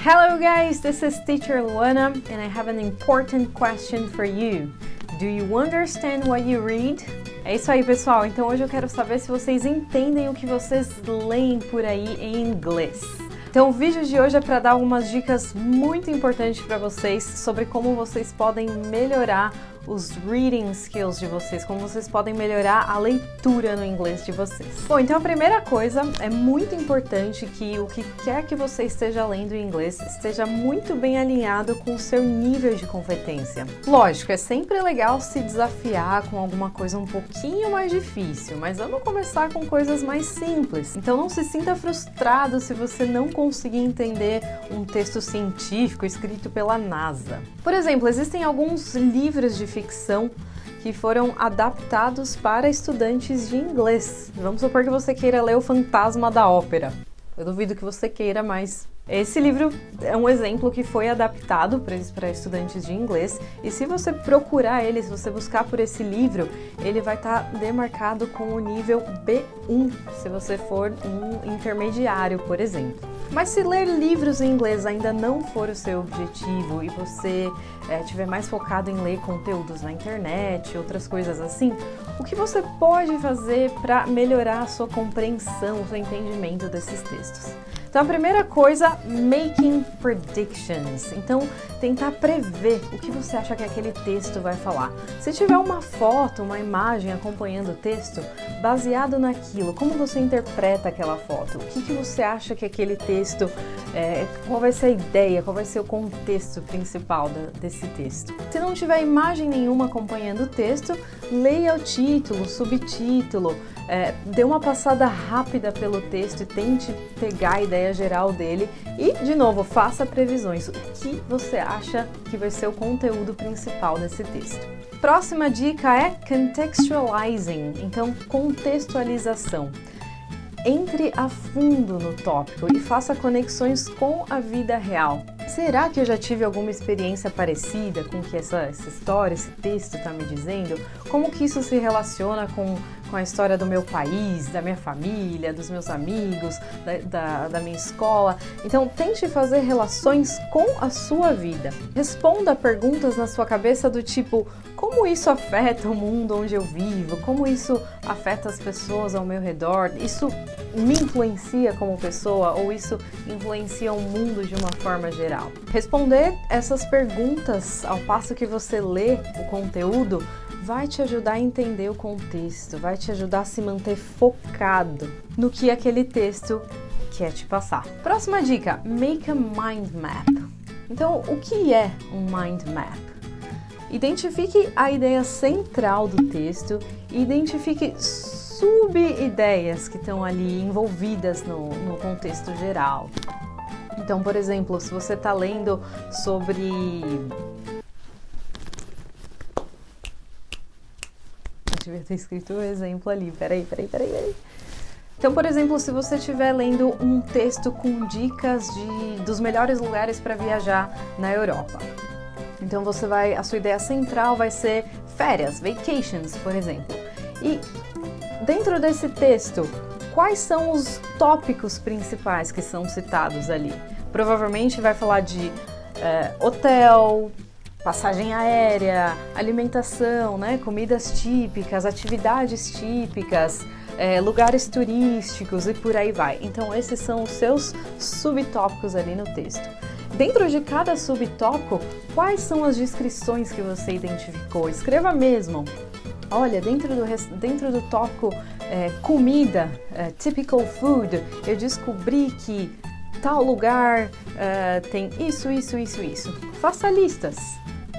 Hello guys, this is Teacher Luana and I have an important question for you. Do you understand what you read? É isso aí, pessoal. Então hoje eu quero saber se vocês entendem o que vocês leem por aí em inglês. Então o vídeo de hoje é para dar algumas dicas muito importantes para vocês sobre como vocês podem melhorar os reading skills de vocês, como vocês podem melhorar a leitura no inglês de vocês. Bom, então a primeira coisa, é muito importante que o que quer que você esteja lendo em inglês esteja muito bem alinhado com o seu nível de competência. Lógico, é sempre legal se desafiar com alguma coisa um pouquinho mais difícil, mas vamos começar com coisas mais simples. Então não se sinta frustrado se você não conseguir entender um texto científico escrito pela NASA. Por exemplo, existem alguns livros de ficção que foram adaptados para estudantes de inglês. Vamos supor que você queira ler O Fantasma da Ópera. Eu duvido que você queira, mas esse livro é um exemplo que foi adaptado para estudantes de inglês, e se você procurar ele, se você buscar por esse livro, ele vai estar demarcado com o nível B1, se você for um intermediário, por exemplo. Mas se ler livros em inglês ainda não for o seu objetivo e você estiver mais focado em ler conteúdos na internet, outras coisas assim, o que você pode fazer para melhorar a sua compreensão, o seu entendimento desses textos? Então a primeira coisa, making predictions. Então tentar prever o que você acha que aquele texto vai falar. Se tiver uma foto, uma imagem acompanhando o texto, baseado naquilo, como você interpreta aquela foto? O que você acha que aquele texto, qual vai ser a ideia, qual vai ser o contexto principal desse texto? Se não tiver imagem nenhuma acompanhando o texto, leia o título, o subtítulo, dê uma passada rápida pelo texto e tente pegar a ideia geral dele e, de novo, faça previsões. O que você acha que vai ser o conteúdo principal desse texto? Próxima dica é contextualizing, então contextualização. Entre a fundo no tópico e faça conexões com a vida real. Será que eu já tive alguma experiência parecida com o que essa história, esse texto está me dizendo? Como que isso se relaciona com a história do meu país, da minha família, dos meus amigos, da minha escola? Então, tente fazer relações com a sua vida. Responda perguntas na sua cabeça do tipo: como isso afeta o mundo onde eu vivo? Como isso afeta as pessoas ao meu redor? Isso me influencia como pessoa ou isso influencia o mundo de uma forma geral? Responder essas perguntas ao passo que você lê o conteúdo vai te ajudar a entender o contexto, vai te ajudar a se manter focado no que aquele texto quer te passar. Próxima dica, make a mind map. Então, o que é um mind map? Identifique a ideia central do texto e identifique sub-ideias que estão ali envolvidas no contexto geral. Então, por exemplo, se você está lendo sobre... Eu devia ter escrito o exemplo ali, peraí. Então, por exemplo, se você estiver lendo um texto com dicas dos melhores lugares para viajar na Europa. Então a sua ideia central vai ser férias, vacations, por exemplo. E dentro desse texto, quais são os tópicos principais que são citados ali? Provavelmente vai falar de hotel, passagem aérea, alimentação, né? Comidas típicas, atividades típicas, lugares turísticos e por aí vai. Então esses são os seus subtópicos ali no texto. Dentro de cada subtópico, quais são as descrições que você identificou? Escreva mesmo. Olha, dentro do tópico comida, typical food, eu descobri que tal lugar tem isso. Faça listas.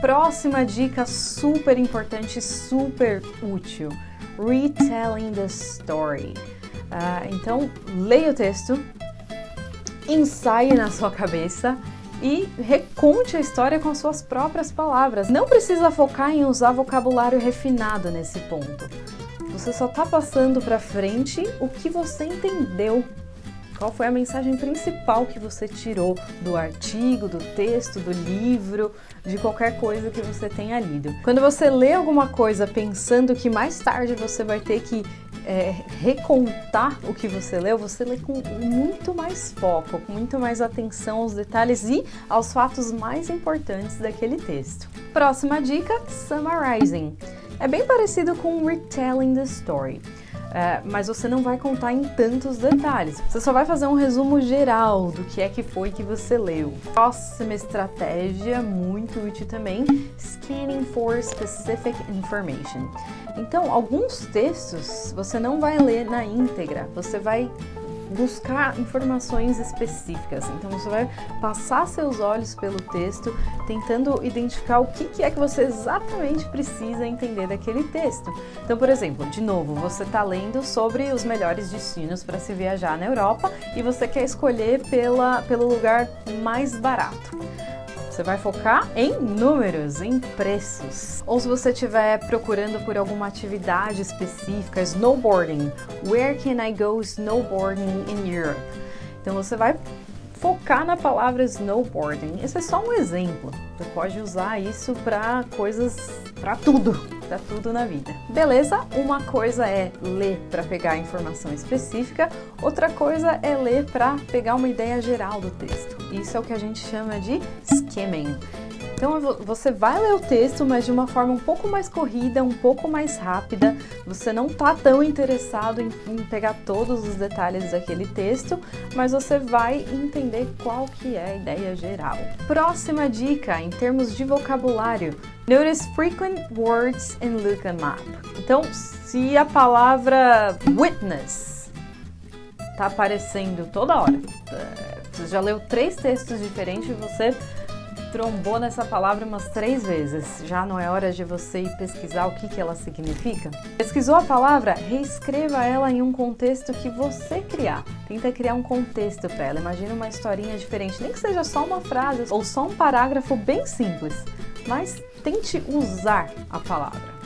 Próxima dica super importante, super útil. Retelling the story. Então, leia o texto, ensaie na sua cabeça e reconte a história com as suas próprias palavras. Não precisa focar em usar vocabulário refinado nesse ponto. Você só está passando para frente o que você entendeu. Qual foi a mensagem principal que você tirou do artigo, do texto, do livro, de qualquer coisa que você tenha lido. Quando você lê alguma coisa pensando que mais tarde você vai ter que recontar o que você leu, você lê com muito mais foco, com muito mais atenção aos detalhes e aos fatos mais importantes daquele texto. Próxima dica, summarizing. É bem parecido com retelling the story. Mas você não vai contar em tantos detalhes. Você só vai fazer um resumo geral do que é que foi que você leu. Próxima estratégia, muito útil também, scanning for specific information. Então, alguns textos você não vai ler na íntegra, você vai buscar informações específicas. Então você vai passar seus olhos pelo texto, tentando identificar o que é que você exatamente precisa entender daquele texto. Então, por exemplo, de novo, você está lendo sobre os melhores destinos para se viajar na Europa e você quer escolher pelo lugar mais barato. Você vai focar em números, em preços. Ou se você estiver procurando por alguma atividade específica, snowboarding. Where can I go snowboarding in Europe? Então você vai focar na palavra snowboarding. Esse é só um exemplo. Você pode usar isso para coisas, para tudo na vida. Beleza? Uma coisa é ler para pegar a informação específica, outra coisa é ler para pegar uma ideia geral do texto. Isso é o que a gente chama de skimming. Então você vai ler o texto, mas de uma forma um pouco mais corrida, um pouco mais rápida. Você não está tão interessado em pegar todos os detalhes daquele texto, mas você vai entender qual que é a ideia geral. Próxima dica, em termos de vocabulário. Notice frequent words and look them up. Então, se a palavra witness está aparecendo toda hora, você já leu 3 textos diferentes e você trombou nessa palavra umas 3 vezes. Já não é hora de você ir pesquisar o que ela significa? Pesquisou a palavra? Reescreva ela em um contexto que você criar. Tenta criar um contexto para ela. Imagina uma historinha diferente, nem que seja só uma frase ou só um parágrafo bem simples, mas tente usar a palavra.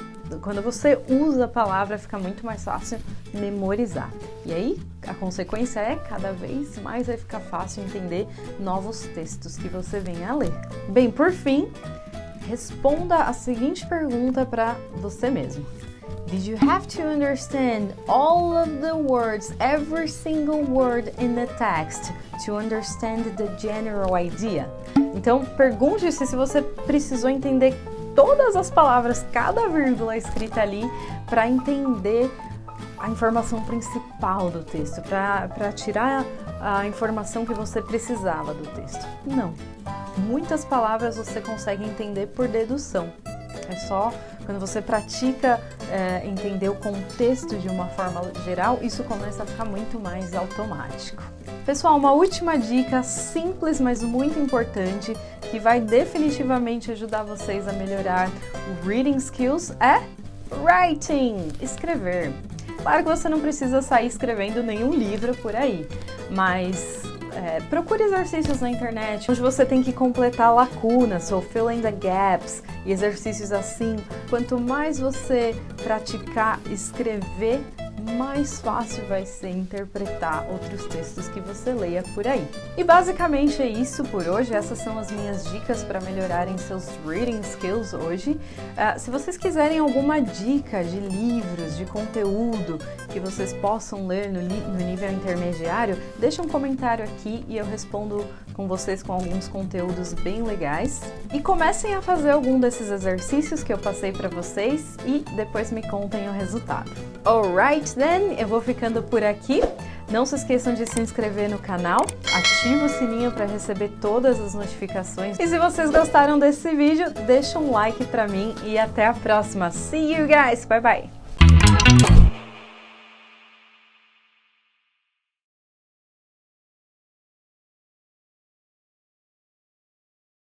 Quando você usa a palavra, fica muito mais fácil memorizar. E aí, a consequência é, cada vez mais vai ficar fácil entender novos textos que você venha a ler. Bem, por fim, responda a seguinte pergunta para você mesmo. Did you have to understand all of the words, every single word in the text to understand the general idea? Então, pergunte-se se você precisou entender todas as palavras, cada vírgula escrita ali, para entender a informação principal do texto, para tirar a informação que você precisava do texto. Não. Muitas palavras você consegue entender por dedução. É só quando você pratica entender o contexto de uma forma geral, isso começa a ficar muito mais automático. Pessoal, uma última dica simples, mas muito importante, que vai definitivamente ajudar vocês a melhorar o reading skills é writing, escrever. Claro que você não precisa sair escrevendo nenhum livro por aí, mas procure exercícios na internet onde você tem que completar lacunas ou fill in the gaps e exercícios assim. Quanto mais você praticar escrever, mais fácil vai ser interpretar outros textos que você leia por aí. E basicamente é isso por hoje. Essas são as minhas dicas para melhorarem seus reading skills hoje. Se vocês quiserem alguma dica de livros, de conteúdo que vocês possam ler no nível intermediário, deixa um comentário aqui e eu respondo com vocês com alguns conteúdos bem legais. E comecem a fazer algum desses exercícios que eu passei para vocês e depois me contem o resultado. Alright then, eu vou ficando por aqui. Não se esqueçam de se inscrever no canal, ativa o sininho para receber todas as notificações. E se vocês gostaram desse vídeo, deixa um like para mim e até a próxima. See you guys, bye bye!